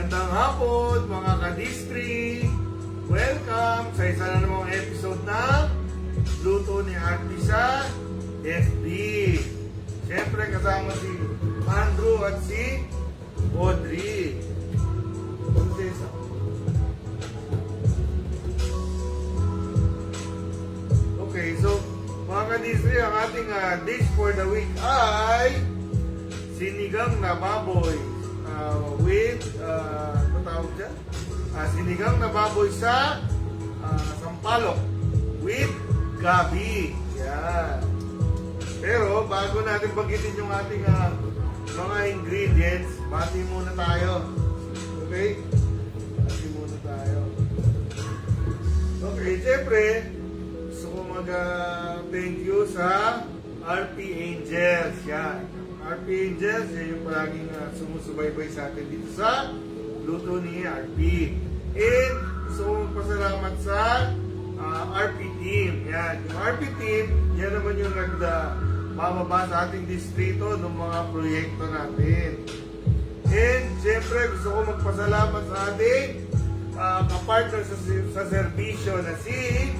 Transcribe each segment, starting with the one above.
Magandang hapon mga ka-district! Welcome sa isa na namang episode ng Luto ni Arby sa FB. Siyempre kasama si Andrew at si Audrey. Okay, so mga ka-district, ang ating dish for the week ay sinigang na baboy with ano tawag dyan? Sinigang na baboy sa sampalok with gabi. Yan. Pero bago natin banggitin yung ating mga ingredients, bati muna tayo. Okay? Bati muna tayo. Okay, siyempre gusto ko mag-thank you sa RP Angels. Yan. RP Angels, yan yung palaging sumusubaybay sa atin dito sa Luto ni RP. And gusto ko magpasalamat sa RP Team. Yan. Yung RP Team, yan naman yung bababa sa ating distrito ng mga proyekto natin. And siyempre gusto ko magpasalamat sa ating kapartner sa serbisyo na si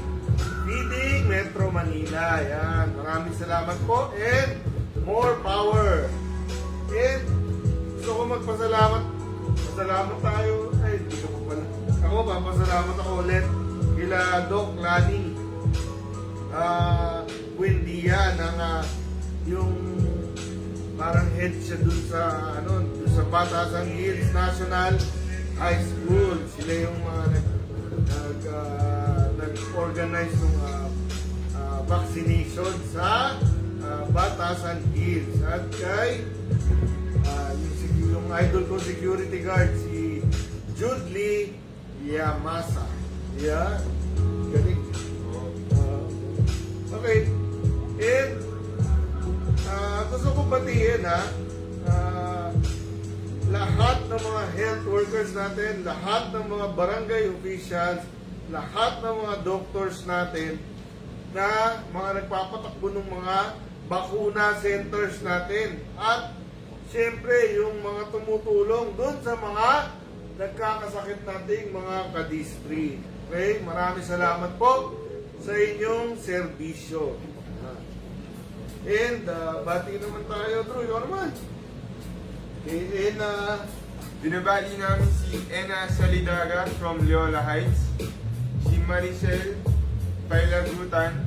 Feeding Metro Manila. Yan. Maraming salamat po and more power. And gusto ko magpasalamat. Pasalamat tayo. Ay, hindi ka pa pala. Ako, papasalamat ako ulit kila Doc Lani Buendia ng yung parang head siya dun sa Batasan Hills National High School. Sila yung nag-organize ng vaccination sa Batasan Hills. At kay yung idol ko security guard, si Jude Lee Yamasa. Yeah. Galing. Okay. And gusto ko batiin lahat ng mga health workers natin, lahat ng mga barangay officials, lahat ng mga doctors natin na mga nagpapatakbo ng mga bakuna centers natin. At siyempre, yung mga tumutulong doon sa mga nagkakasakit nating mga ka-district. Okay? Maraming salamat po sa inyong serbisyo. And, bati naman tayo, Drew. Ikaw naman. Okay, and, binabali namin si Ena Salidaga from Leola Heights, si Maricel Pailagutan,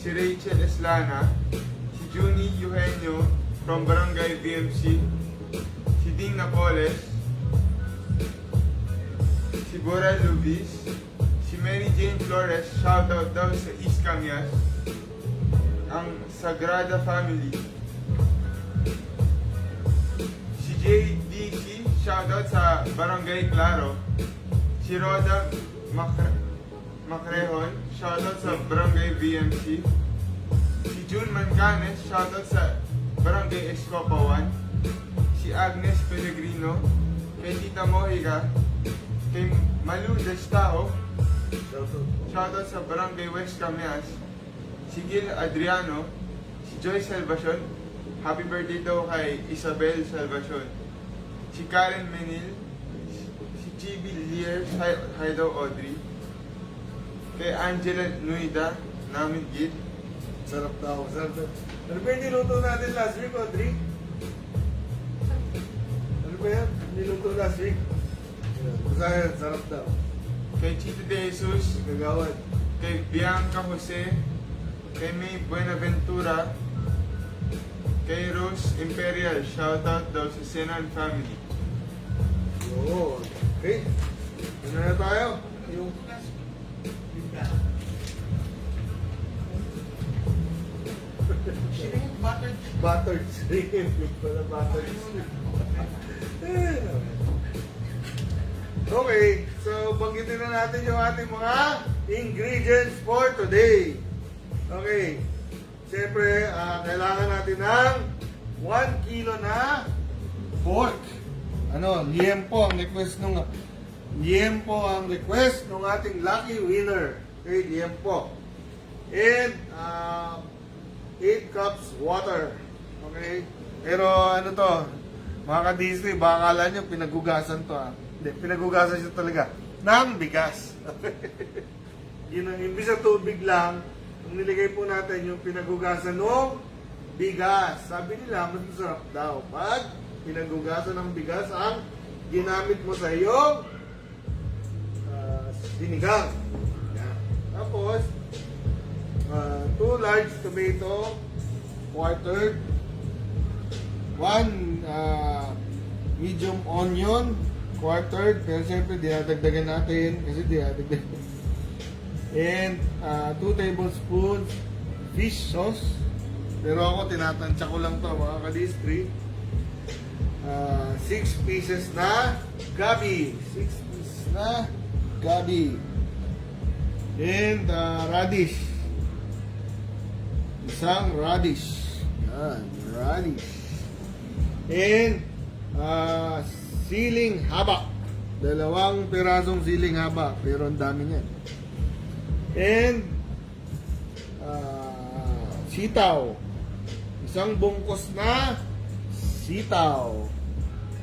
si Rachel Eslana, si Junie Eugenio from Barangay BMC, si Ding Napoles, si Bora Lubis, si Mary Jane Flores, shoutout daw sa East Camias, ang Sagrada Family, si JDC, shoutout sa Barangay Claro, si Roda Macrehon, shoutout sa Barangay BMC, si June Mancanes, shoutout sa Barangay Escopa 1, si Agnes Pellegrino, kay Tita Mojica, kay Malu Destao, shoutout sa Barangay West Camias, si Gil Adriano, si Joy Salvacion, happy birthday daw kay Isabel Salvacion, si Karen Menil, si Chibi Lier, hi daw Audrey, kay Angela Nuida, namin Gil. sarap daw. Sarap daw. Ano ba yung niluto natin last week, Audrey? Ano ba yan? Niluto last week? Basta yan, sarap daw. Kay Chito De Jesus, Gagawad. kay Bianca Jose, kay May Buenaventura, kay Rose Imperial, shoutout daw sa Senan family. Oo. Okay. Ano na tayo? Yung... Buttered shrimp. Yung pala buttered shrimp. Okay. So, banggitin na natin yung ating mga ingredients for today. Okay. Siyempre, kailangan natin ng 1 kilo na pork. Liempo ang request ng ating lucky winner. Okay, liempo. And 8 cups water. Okay? Pero ano to, mga ka-Disney, baka akala nyo pinagugasan to. Hindi, Hindi, pinaghugasan siya talaga ng bigas. Yun ang imbis sa tubig lang, ang nilagay po natin yung pinaghugasan ng bigas. Sabi nila, mas masarap daw pag pinaghugasan ng bigas ang ginamit mo sa iyong sinigang. Yan. Tapos, 2 large tomato, quartered, 1 medium onion, quartered, pero siyempre dinadagdagan natin kasi dinadagdagan. And 2 tablespoons fish sauce. Pero ako tinatansya ko lang to mga kadistri. 6 pieces na gabi. 6 pieces na gabi. And radish. Isang radish. Yan, radish. And siling haba. 2 pirasong siling haba. Pero ang dami niyan. And sitaw. Isang bungkus na sitaw.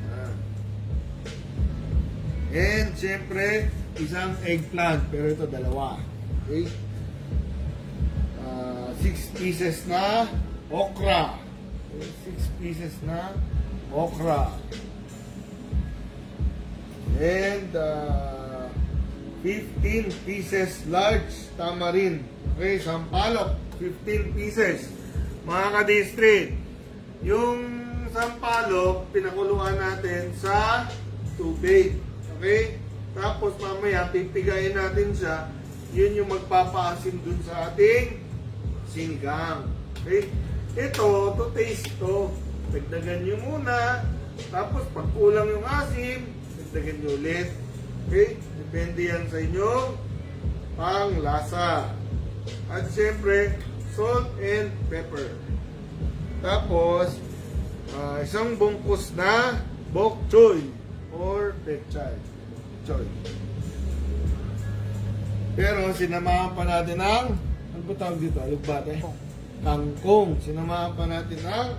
Yan. And syempre, isang eggplant. Pero ito 2. Okay? 6 pieces na okra. 6 pieces na okra. And 15 pieces large tamarind. Okay, sampalok. 15 pieces. Mga ka-distri, yung sampalok, pinakuluan natin sa tubig. Okay? Tapos mamaya, pipigayin natin siya. Yun yung magpapaasim dun sa ating sinigang. Okay? Ito, to taste to. Dagdagan nyo muna. Tapos pag kulang yung asim, dagdagan nyo ulit. Okay? Depende yan sa inyong panglasa. At syempre, salt and pepper. Tapos, isang bungkus na bok choy or pechay. Choy. Pero sinamahan pa natin ng, ano ba tawag dito? Alugbate? Kangkong. Sinamahan pa natin ng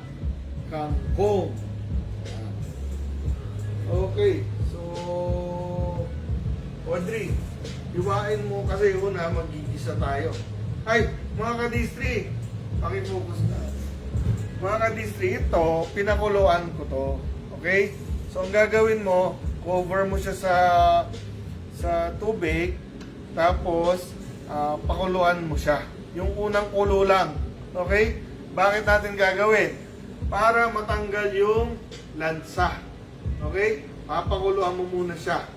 kangkong. Okay. So, Audrey, iwain mo kasi una magigisa tayo. Ay, mga ka-distri, pakifocus na. Mga ka-distri, ito, pinakuluan ko to. Okay? So, ang gagawin mo, cover mo siya sa tubig, tapos, pakuluan mo siya. Yung unang kulo lang. Okay? Bakit natin gagawin? Para matanggal yung lansa. Okay? Papakuluan mo muna siya.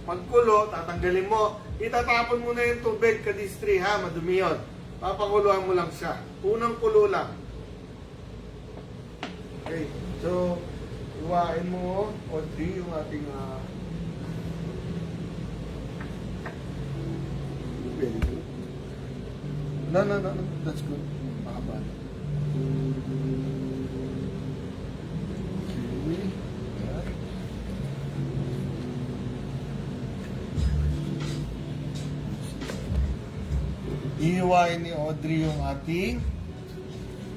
Pagkulo, tatanggalin mo. Itatapon mo na yung tubig, ka-distri ha, madumi yun. Papakuluan mo lang siya. Unang kulo lang. Okay, so, iwain mo, Audrey, yung ating very good. No, that's good. Mahaba. Okay. Iiwain ni Audrey yung ating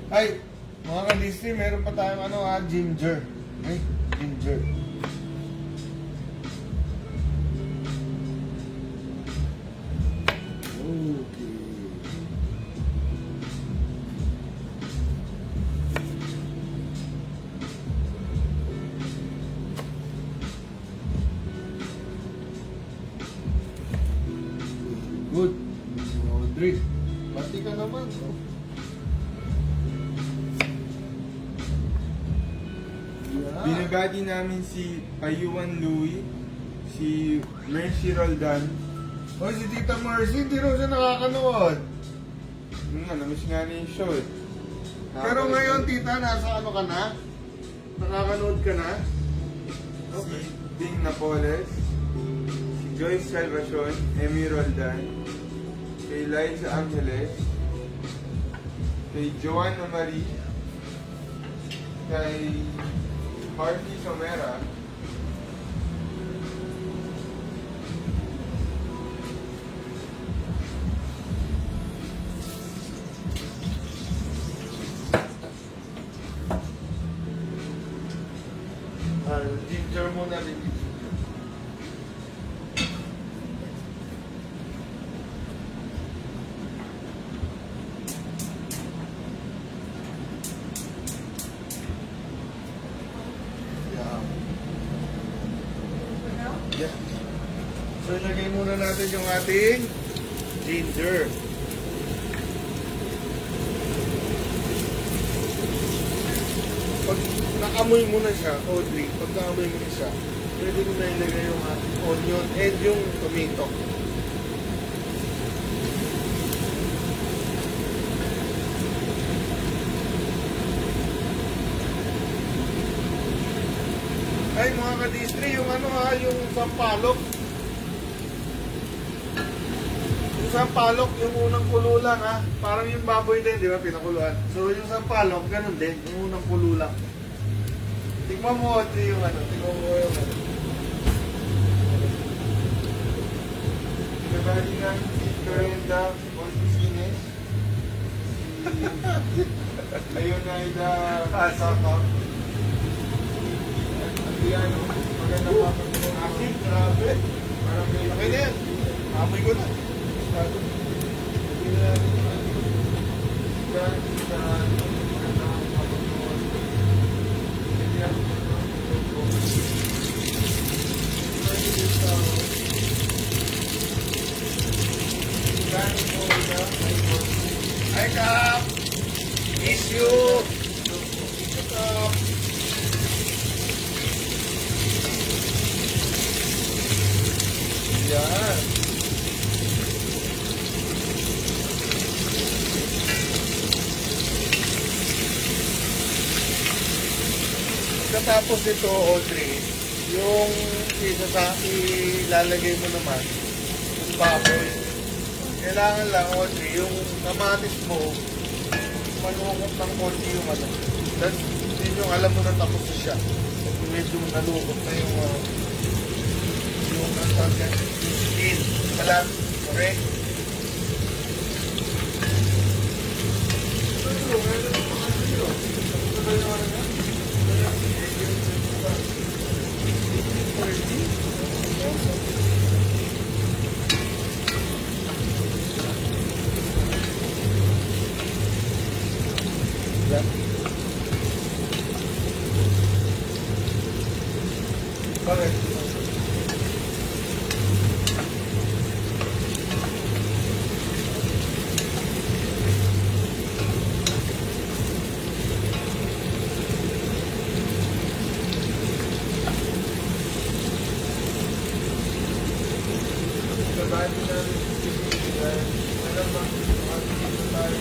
ay, mga ka-distri, meron pa tayong ginger. Okay, ginger. Okay. Good. Audrey, pati ka naman. Oh. Yeah. Binabati namin si Payuan Louie, si Mercy Roldan. O, si Tita Mercy, hindi rin siya nakakanood. Namiss nga na yung show eh. Pero ngayon, Tita, nasa ano ka na? Nakakanood ka na? Si Ding Napoles, si Joyce Salvacion, Emmy Roldan, kay Liza Angeles, kay Joanna Marie, kay Harvey Somera, Ginger muna rin. Yan. So, ilagay muna natin yung ating ginger. Pag nakamoy mo na siya, Audrey, pag nakamoy mo na siya, pwede mo na ilagay yung ating onion and yung tomato. Ay, mga kadistri, yung ano ha, yung sampalok. Yung sampalok, yung unang kulo lang ha. Parang yung baboy din, di ba, pinakuluan. So, yung sampalok, ganun din, yung unang kulo lang. Tingnan mo, Audrey, yung ano, tingnan mo yung ano. Nabali nga si Corenda Montesines. Ayun na ida kasama. Ano, maganda pa ng asin, grabe. Parang may Okay na yan. Amoy ko na. Bago. hindi na natin sa maganda ang pagkakuhan. Hindi natin Hi, Kap! Miss you! Kap! Yan. Pagkatapos ito, Audrey, yung ilalagay mo naman, yung baboy. Kailangan lang, Audrey, yung kamatis mo, malungkot ng konti yung ano. That's, yun yung alam mo na tapos na siya. Medyo nalukot na yung skin. Alam, correct? Correct. Nabali namin si alam ba, tayo.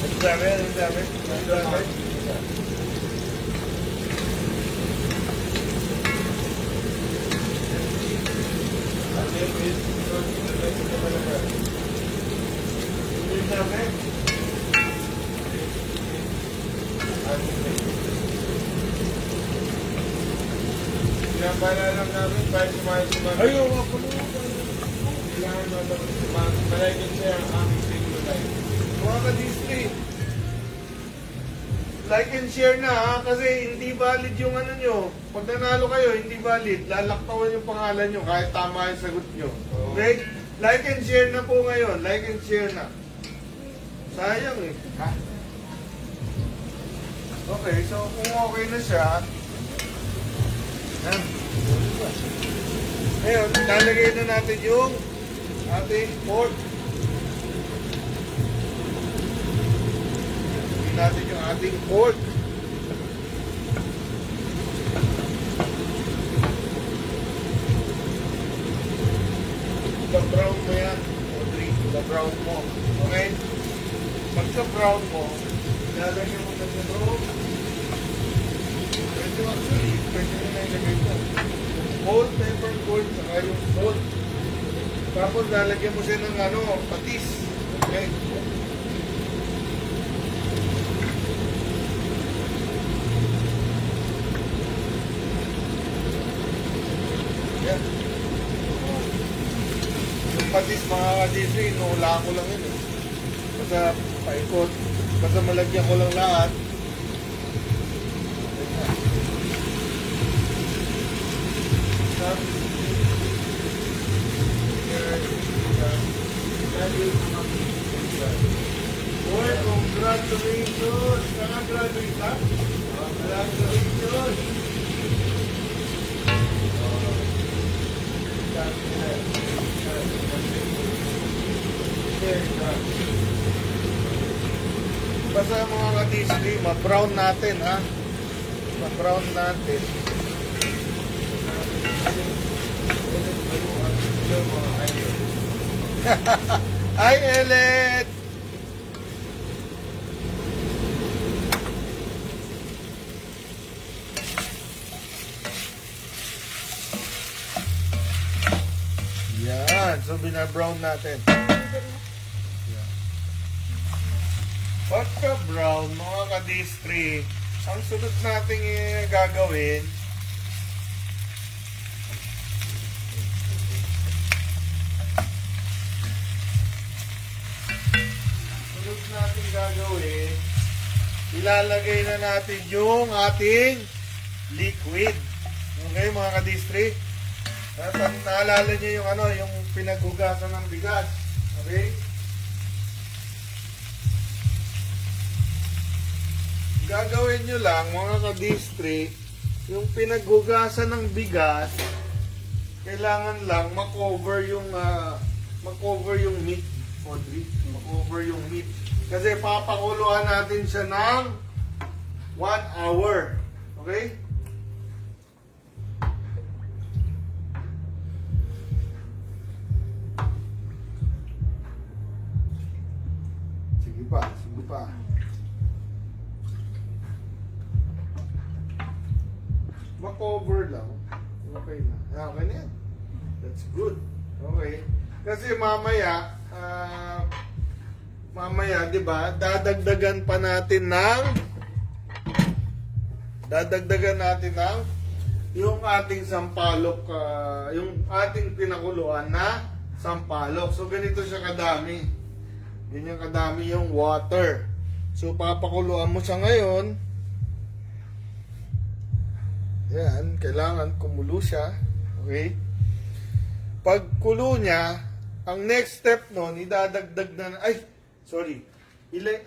Ang dami, ang dami. Ang dami. Ang dami. Pinapala lang namin para sumahin. Ayaw, ako mo. Kailangan malaking siya ang aming video live. Mga ka-Disney. Like and share na ha, kasi hindi valid yung ano nyo. Pag nanalo kayo, hindi valid. Lalaktawan yung pangalan nyo kahit tama yung sagot nyo. Okay? Like and share na po ngayon. Like and share na. Sayang eh. Ha? Okay, so kung okay na siya, yan. Ngayon, lalagay na natin yung ating pork. Lalagay natin yung ating pork. Sa-brown mo yan, Audrey. Sa-brown mo. Okay? Pag sa-brown mo, lalagyan mo na sa loob. Pwede actually, pwede na ilagay mo. Whole pepper gold, saka yung salt. Tapos lalagyan mo siya ng ano, patis. Okay? Yan. Yung patis mga ka-Disney, inuula ko lang yun eh. Basta paikot. Basta malagyan ko lang lahat. Boy, congratulations! Naka-graduate ka? Congratulations! Basta mga ka-Disney, ma-brown natin ha. Ma-brown natin. Hi, Elet! Yan. So, bina-brown natin. Pagka brown, mga ka-Distri, ang sunod natin gagawin, ilalagay na natin yung ating liquid. Okay, mga ka-Distri? Naalala niyo yung yung pinaghugasan ng bigas. Okay? Gagawin nyo lang, mga ka-Distri, yung pinaghugasan ng bigas, kailangan lang makover yung meat, Audrey. Makover yung meat. Kasi papakuluan natin siya ng 1 hour. Okay? Sige pa, sige pa. Makover lang. Okay na. Okay na yan. That's good. Okay. Kasi mamaya, di ba, dadagdagan natin ng yung ating sampalok, yung ating pinakuluan na sampalok. So, ganito siya kadami. Ganyan kadami yung water. So, papakuluan mo siya ngayon. Yan, kailangan kumulo siya. Okay? Pagkulo niya, ang next step nun, idadagdag na,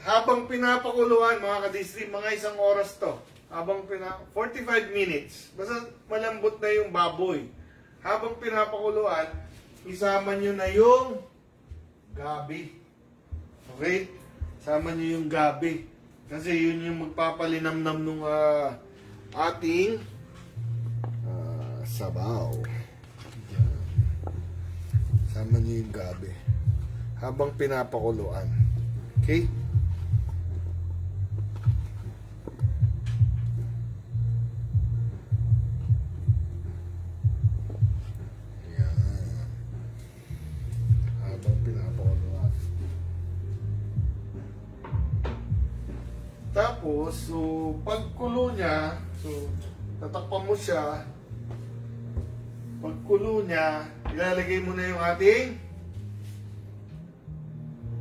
habang pinapakuluan, mga ka-Distri, mga 1 oras to. 45 minutes. Basta malambot na yung baboy. Habang pinapakuluan, isama nyo na yung gabi. Okay? Isama nyo yung gabi. Kasi yun yung magpapalinamnam nung ating sabaw. Yan. Sama niyo yung gabi habang pinapakuluan. Okay? Yan. Habang pinapakuluan. Tapos, so, pagkulo niya, so, tatakpan mo siya. Pagkulo niya, ilalagay mo na yung ating,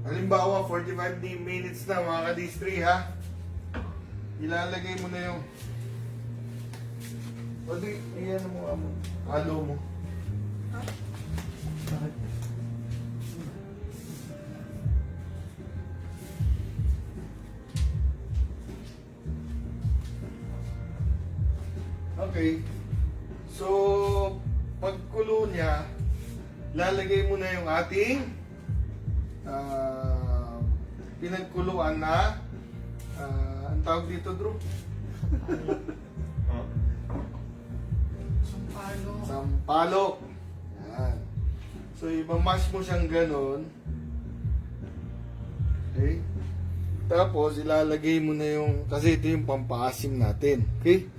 halimbawa 45 minutes na, mga ka-Distri, ha. Ilalagay mo na yung, iyan mo, halo mo. Okay. So, pagkulo niya, lalagay mo na yung ating pinagkuluan na ang tawag dito, Drew? Sampalok. Yan. So, i-mash mo siyang ganon. Okay? Tapos, ilalagay mo na yung, kasi ito yung pampaasim natin. Okay?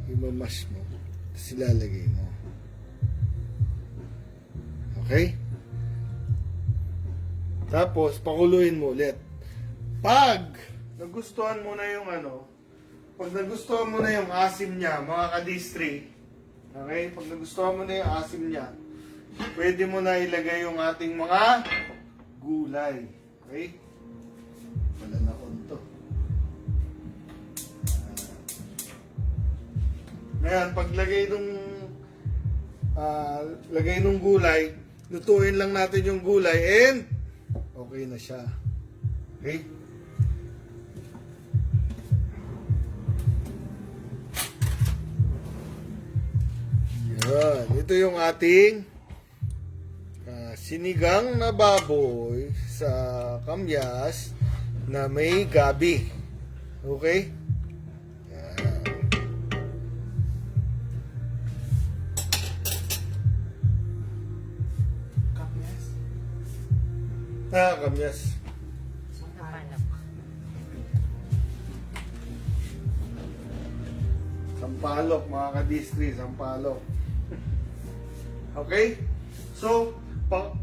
I-mash mo. Tapos, ilalagay mo. Okay? Tapos, pakuluin mo ulit. Pag nagustuhan mo na yung pag nagustuhan mo na yung asim niya, mga ka-Distri, okay? Pag nagustuhan mo na yung asim niya, pwede mo na ilagay yung ating mga gulay. Okay? Wala na konto. Ngayon, paglagay nung gulay, lutuin lang natin yung gulay and okay na siya. Okay? Yan. Ito yung ating sinigang na baboy sa kamyas na may gabi. Okay? Yan. Kapnes. Kamyas. Sampalok. Sampalok, mga kadistri, sampalok. Okay? So,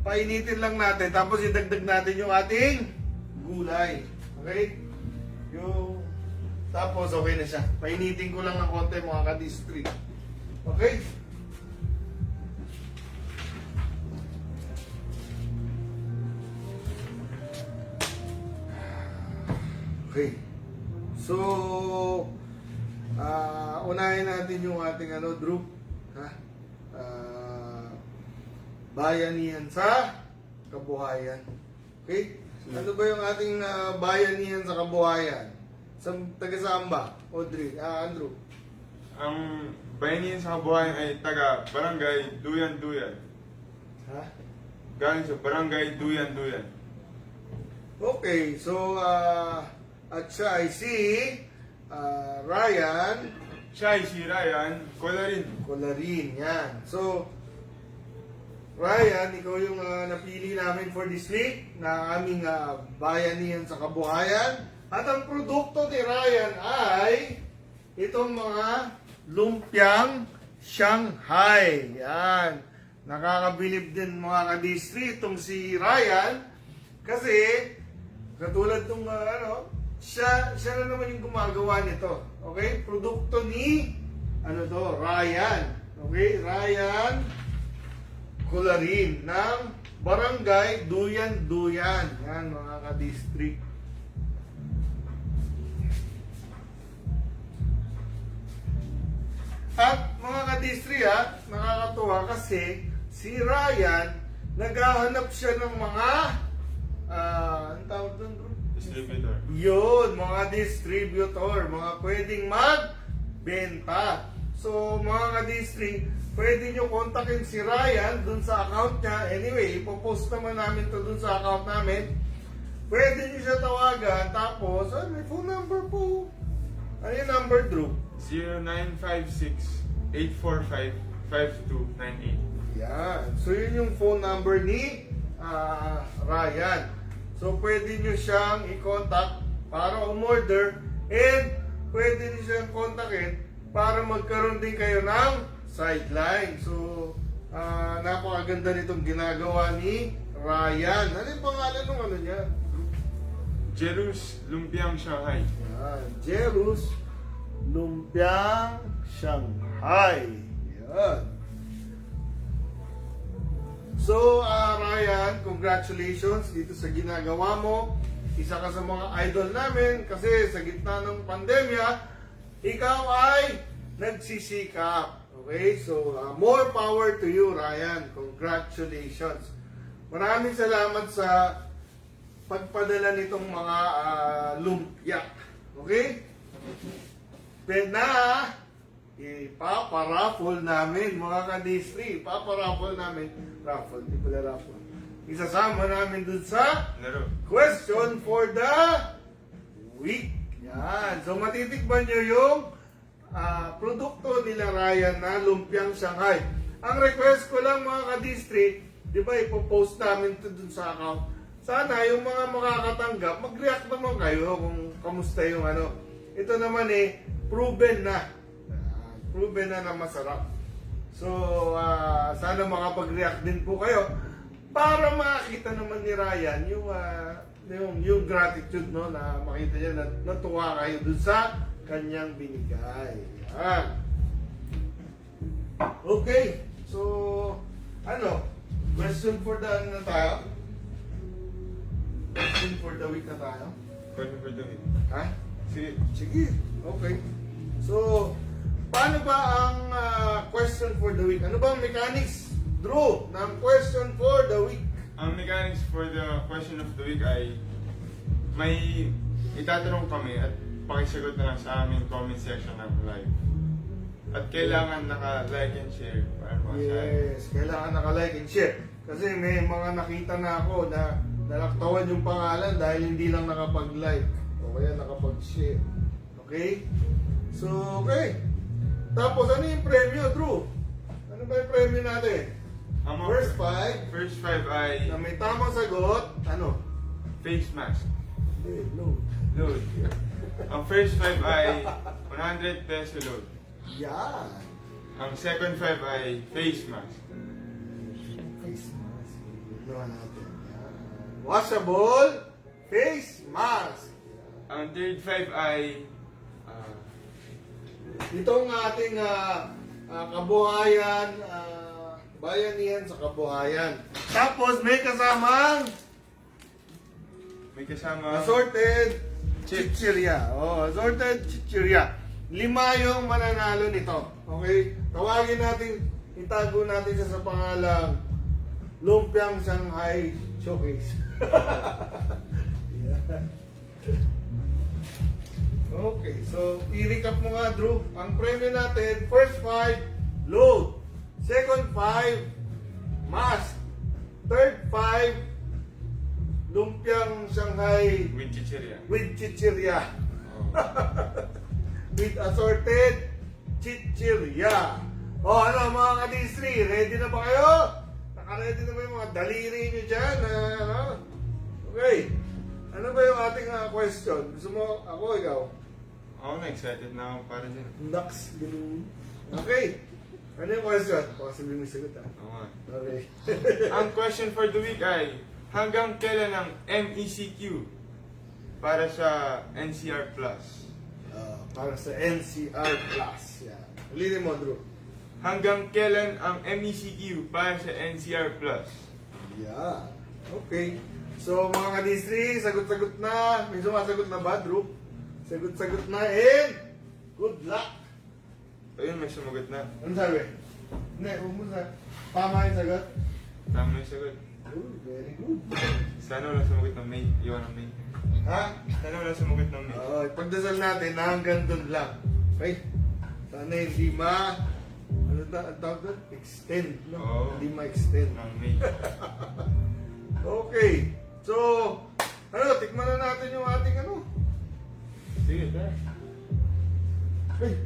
painitin lang natin, tapos idagdag natin yung ating gulay. Okay? Tapos, okay na siya. Painitin ko lang ng konti, mga kadistri. Okay? Okay. So, unahin natin yung ating Drew. Ha? Bayanihan sa kabuhayan. Okay? Ano ba yung ating bayanihan sa kabuhayan? Taga saan ba? Audrey, Andrew. Ang bayanihan sa kabuhayan ay taga Barangay Duyan-Duyan. Ha? Galing sa Barangay Duyan-Duyan. Okay, so, at siya ay si Ryan Siya ay si Ryan Colarin. Colarin. Yan. So, Ryan, ikaw yung napili namin for this week na aming bayanihan sa kabuhayan. At ang produkto ni Ryan ay itong mga lumpiang Shanghai. Yan. Nakakabilib din mga kadistri itong si Ryan kasi katulad nung siya na naman yung gumagawa nito. Okay? Produkto ni Ryan. Okay? Ryan Colarin ng Barangay Duyan-Duyan. Yan mga ka-district. At mga ka-district nakakatuwa kasi si Ryan naghahanap siya ng mga ang tawag doon, bro? Distributor. Yun, mga distributor, mga pwedeng magbenta. So, mga ka-district, pwede nyo kontakin si Ryan dun sa account niya. Anyway, ipopost naman namin to dun sa account namin. Pwede nyo siya tawagan. Tapos, may phone number po. Ano yung number, Drew? 0956-845-5298. Yan. So, yun yung phone number ni Ryan. So, pwede nyo siyang i-contact para umorder and pwede nyo siyang kontakin para magkaroon din kayo ng sideline. So, napakaganda nitong ginagawa ni Ryan. Ano yung pangalan ng niya? Jerus Lumpiang Shanghai. Yan. Jerus Lumpiang Shanghai. Yan. So, Ryan, congratulations dito sa ginagawa mo. Isa ka sa mga idol namin kasi sa gitna ng pandemya, ikaw ay nagsisikap. Okay? So, more power to you, Ryan. Congratulations. Maraming salamat sa pagpadala nitong mga lumpia. Okay? Pena, ipaparaffle namin, mga ka-distri. Ipaparaffle namin. Raffle, di pala raffle. Isasama namin dun sa Laro. question for the week. Yan. So, matitikman nyo yung produkto nila Ryan na lumpiang Shanghai. Ang request ko lang mga ka-district, di ba ipopost namin ito dun sa account. Sana yung mga makakatanggap, mag-react naman kayo kung kamusta yung Ito naman proven na. Proven na masarap. So, sana makapag-react din po kayo para makita naman ni Ryan yung gratitude, no, na makita niya na natuwa kayo dun sa kanyang binigay. Yan. Okay. So, question for the na tayo? Question for the week na tayo? Question for the week. Ha? Sige. Sige. Okay. So, paano ba ang question for the week? Ano ba ang mechanics, Drew, ng question for the week? Ang mechanics for the question of the week ay may itatanong kami at pakisagot na lang sa aming comment section ng live. At kailangan naka-like and share para masabi. Yes, kailangan naka-like and share. Kasi may mga nakita na ako na nalaktawan yung pangalan dahil hindi lang nakapag-like o kaya nakapag-share. Okay? So, okay. Tapos, ano yung premyo, Drew? Ano ba yung premyo natin? Ang mga First five, First 5 ay na may tamang sagot, ano? face mask. No. Load. Ang first 5 ay 100 peso load. Yan. Ang second 5 ay face mask. Face mask. Ginawa natin. Yan. Washable face mask. Ang third 5 ay Itong ating kabuhayan, bayanihan sa kabuhayan. Tapos may kasamang may kasama assorted Chips. chichirya. Oh, assorted chichirya. 5 yung mananalo nito. Okay? Tawagin natin, itago natin siya sa pangalang Lumpiang Shanghai Showcase. Yeah. Okay, so i-recap mo nga, Drew. Ang premyo natin, first 5, load. Second 5, mask. Third 5, Lumpiang Shanghai with chichirya. with chichirya. Oh. With assorted chichirya. O ano mga ka-D3, ready na ba kayo? Naka-ready na ba yung mga daliri nyo dyan? Ano? Okay. Ano ba yung ating question? Gusto mo, ako, ikaw? Ako na excited na ako para dyan. Naks, ganun. Okay. Ano yung question? Baka sabihin mo yung sagot, ha? Oo nga. Okay. Ang question for the week ay, hanggang kailan ang MECQ para sa NCR Plus? Para sa NCR Plus. Yan. Ulitin mo, Drew. Hanggang kailan ang MECQ para sa NCR Plus? Yeah. Okay. So, mga ka-D3, sagot-sagot na. May sumasagot na ba, Drew? Sagot-sagot na and good luck. Ayun, may sumagot na. Ano sabi? Hindi, huwag mo sa... Tama yung sagot? Tama yung sagot. Oh, very good. Sana wala sumagot ng May. Iwan ng May. Ha? Sana wala sumagot ng May. Oo, ipagdasal natin na hanggang doon lang. Okay? Sana hindi ano ang tawag doon? Extend, no? Oo. Hindi ma-extend. Ng May. Okay. So, tikman na natin yung ating ano. Sige, tara. Ay,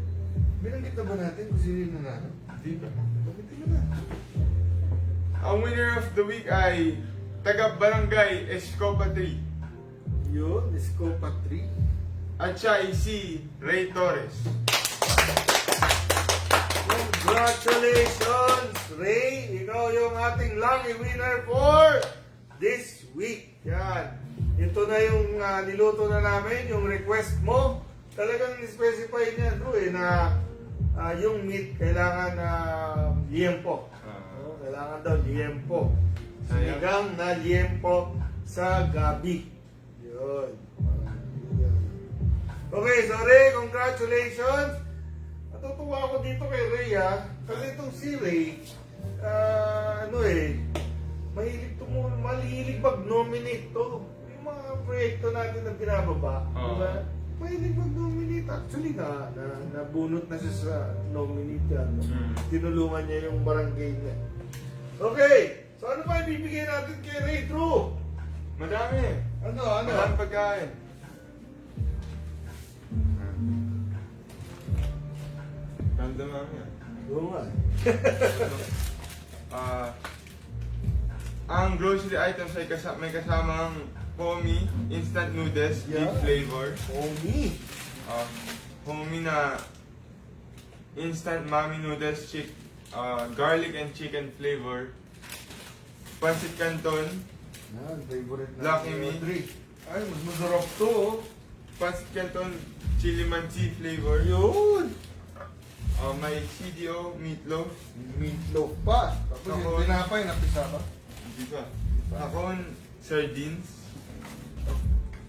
binanggit na ba natin kung sino yung nanalo? Hindi ba? Bakit na? Ang winner of the week ay taga-barangay Escopa 3. Yun, Escopa 3. At siya ay si Ray Torres. Congratulations, Ray! Ikaw yung ating lucky winner for this week. Yan. Ito na yung niluto na namin, yung request mo. Talagang specify niya, bro, na yung meat kailangan liempo. Kailangan daw liempo. Sinigang na liempo sa gabi. Yun. Okay, so Ray, congratulations! Natutuwa ako dito kay Ray, ha? Kasi itong si Ray, mahilig mag-nominate to. Yung mga proyekto natin na binababa, diba? Mahilig mag-nominate. Actually, nabunot na siya sa nominate yan. Tinulungan niya yung barangay niya. Okay, so ano pa ibibigay natin kay Ray, Drew? Madami. Ano? Madami pagkain. Ramdaman mo yan. Oo nga. Ang grocery items ay may kasamang Homie instant noodles, beef flavor. Homie. Homie na instant mommy noodles, garlic and chicken flavor. Pancit Canton, Yan, favorite na. Lucky Me. Ay, mas masarap to. Oh. Pancit Canton chili mansi flavor. Yun. May CDO meatloaf. Meatloaf pa. Tapos yung Ako- tinapay, napisa pa. Di ba? Akon sardines.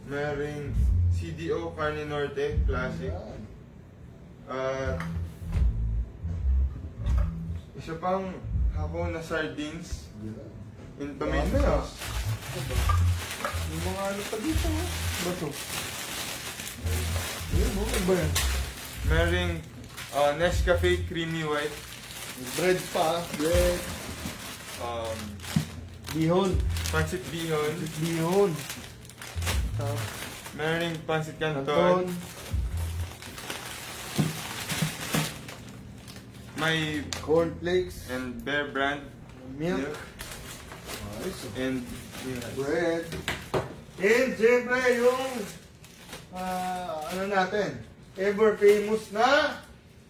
Maring CDO Carne Norte Classic. Yan. At isa pang hako na sardines Yan. in tomato Dami, ah. sauce. Yung mga ano pa dito, ha? Ba to? Ayun, ano ba yan? Maring Nescafe Creamy White. Bread pa, bread. Bihon. Pancit Bihon. Bihon. Maring Pancit Canton. Canton. my cornflakes, and Bear Brand milk, and bread, and siyempre yung ano natin, ever famous na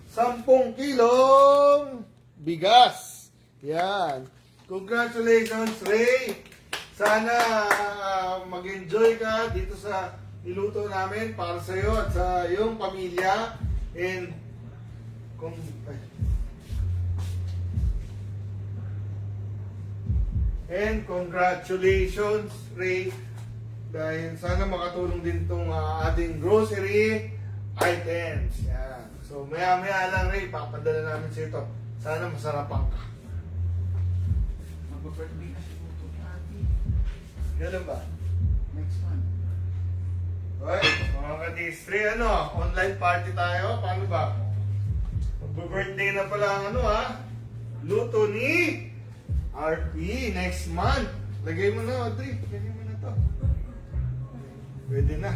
10 kilong bigas. Yan. Congratulations, Ray. Sana mag-enjoy ka dito sa niluto namin para sa iyo at sa iyong pamilya. And congratulations, Ray. Dahil sana makatulong din itong ating grocery items. Yan. So, maya-maya lang, Ray, papadala namin sa ito. Sana masarapan ka. Mag-birthday kasi po ito ate. Ganun ba? Next month. Okay, mga ka-distri, online party tayo. Paano ba? Mag-birthday na pala ang luto ni RP next month. Lagay mo na, Audrey. Lagay mo na to. Pwede na.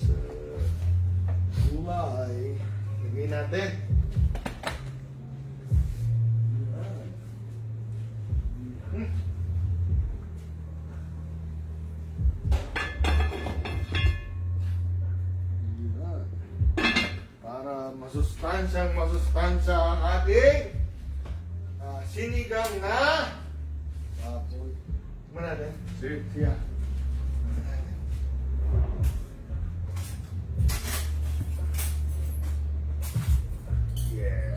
Sa gulay. Lagay natin. Hmm. Para masustansya ang ating sinigang na baboy. Mana natin? Sige. Siya. Yeah.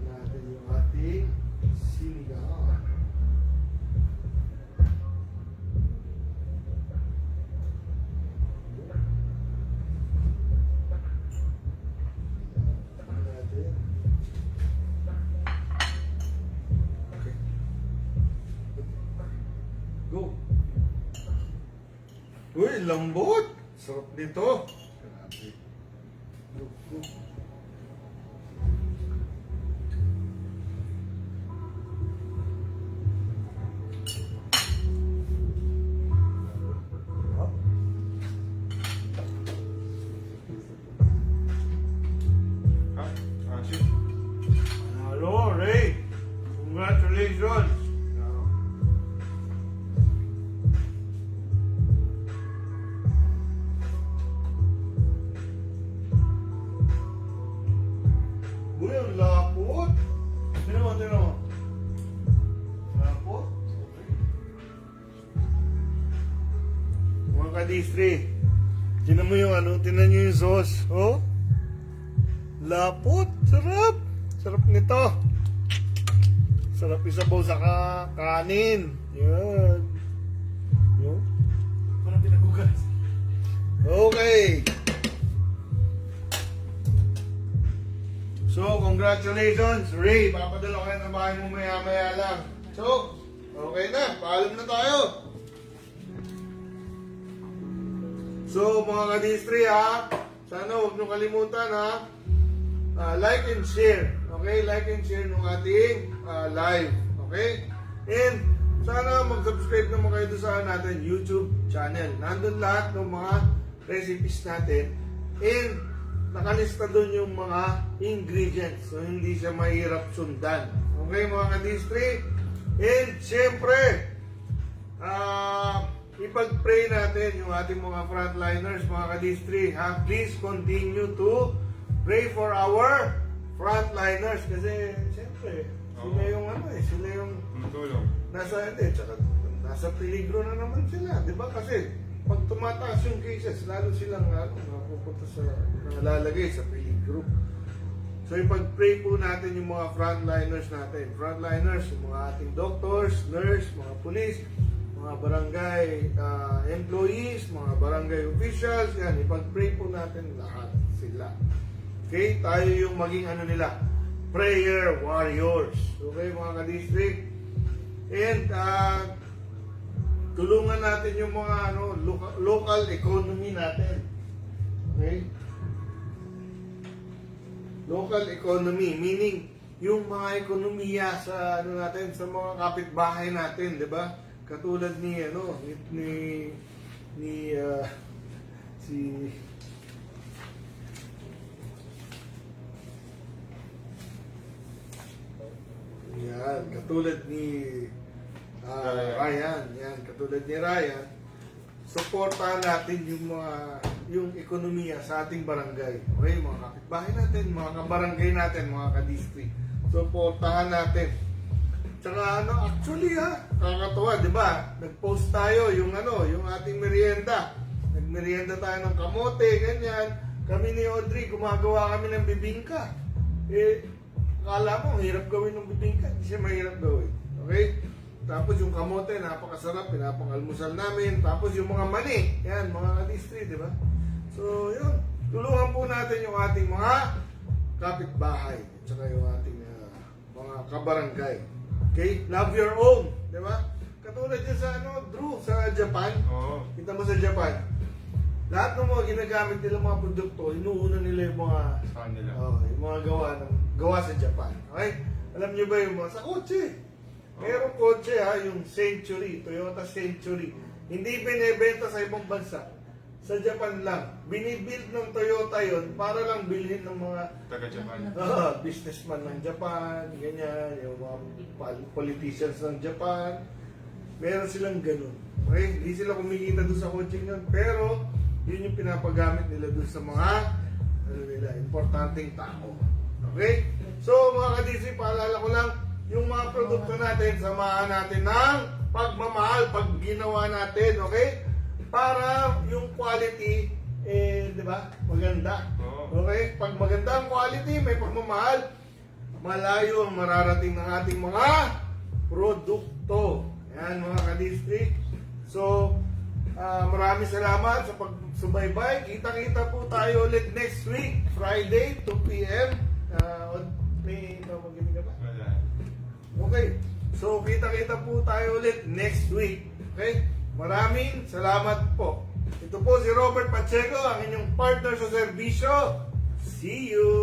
Natin yung ating sinigang. Natin. Okay. Go. Uy, lambot. Sarap nito. Grabe. Go, go. Up. Shoot. Hello, Ray. Congratulations. Uy, ang lapot. Tignan mo, tignan mo. Lapot? Okay. Mga ka-distri, tignan mo yung tignan nyo yung sauce. Oh? Lapot. Sarap. Sarap nito. Sarap isabaw sa kanin. Yan. Yun. Parang pinagugas. Okay. So, congratulations, Ray. Papadala kayo ng bahay mo maya-maya lang. So, okay na. Paalam na tayo. So, mga ka-distri, sana huwag nyo kalimutan, like and share. Okay? Like and share ng ating live. Okay? And, sana mag-subscribe naman kayo doon sa natin YouTube channel. Nandun lahat ng mga recipes natin. And, nakalista doon yung mga ingredients. So, hindi siya mahirap sundan. Okay, mga ka-distri? And, syempre, ipag-pray natin yung ating mga frontliners, mga ka-distri. Please continue to pray for our frontliners. Kasi, syempre, sila yung sila yung Tumutulong. nasa peligro na naman sila. Di ba? Kasi, pag tumataas yung cases, lalo silang napupunta nalalagay sa peligro. So ipag-pray po natin yung mga frontliners natin. Frontliners, yung mga ating doctors, nurse, mga police, mga barangay employees, mga barangay officials, yan, ipag-pray po natin lahat sila. Okay? Tayo yung maging nila, prayer warriors. Okay, mga ka-district? And tulungan natin yung mga local economy natin. Okay? Local economy, meaning yung mga ekonomiya sa natin, sa mga kapitbahay natin, 'di ba? Katulad ni si yan, katulad ni Ryan, yan, katulad ni Ryan, suportahan natin yung ekonomiya sa ating barangay. Okay, mga kapitbahay natin, mga kabarangay natin, mga ka-district. Suportahan natin. Tsaka actually kakatuwa, di ba? Nag-post tayo yung ating merienda. Nagmerienda tayo ng kamote, ganyan. Kami ni Audrey, gumagawa kami ng bibingka. Akala mo, hirap gawin ng bibingka. Hindi siya mahirap gawin. Okay? Tapos yung kamote, napakasarap, pinapangalmusal namin. Tapos yung mga mani, yan, mga ka-district, di ba? So, yun. Tulungan po natin yung ating mga kapitbahay. At saka yung ating mga kabarangay. Okay? Love your own. Di ba? Katulad dyan sa, Drew, sa Japan. Oo. Kita mo sa Japan. Lahat ng mga ginagamit nila mga produkto, inuuna nila yung mga Sa kanila. yung mga gawa sa Japan. Okay? Alam niyo ba yung mga sa kotse? Merong kotse yung Century, Toyota Century. Hindi binebenta sa ibang bansa. Sa Japan lang. Binibuild ng Toyota yon para lang bilhin ng mga Taga-Japan. businessman ng Japan, ganyan, yung mga politicians ng Japan. Meron silang ganun. Okay? Hindi sila kumikita doon sa coaching yun, pero yun yung pinapagamit nila doon sa mga importanteng tao. Okay? So, mga ka-DC, paalala ko lang, yung mga produkto natin, samahan natin ng pagmamahal pag ginawa natin, okay? Para yung quality, di ba, maganda. Oo. Okay? Pag maganda ang quality, may pagmamahal, malayo ang mararating ng ating mga produkto. Yan, mga ka-district. So, maraming salamat sa pagsubaybay. Kita-kita po tayo ulit next week, Friday, 2 p.m. May maginig ka ba? Wala. Okay. So, kita-kita po tayo ulit next week. Okay? Maraming salamat po. Ito po si Robert Pacheco, ang inyong partner sa serbisyo. See you!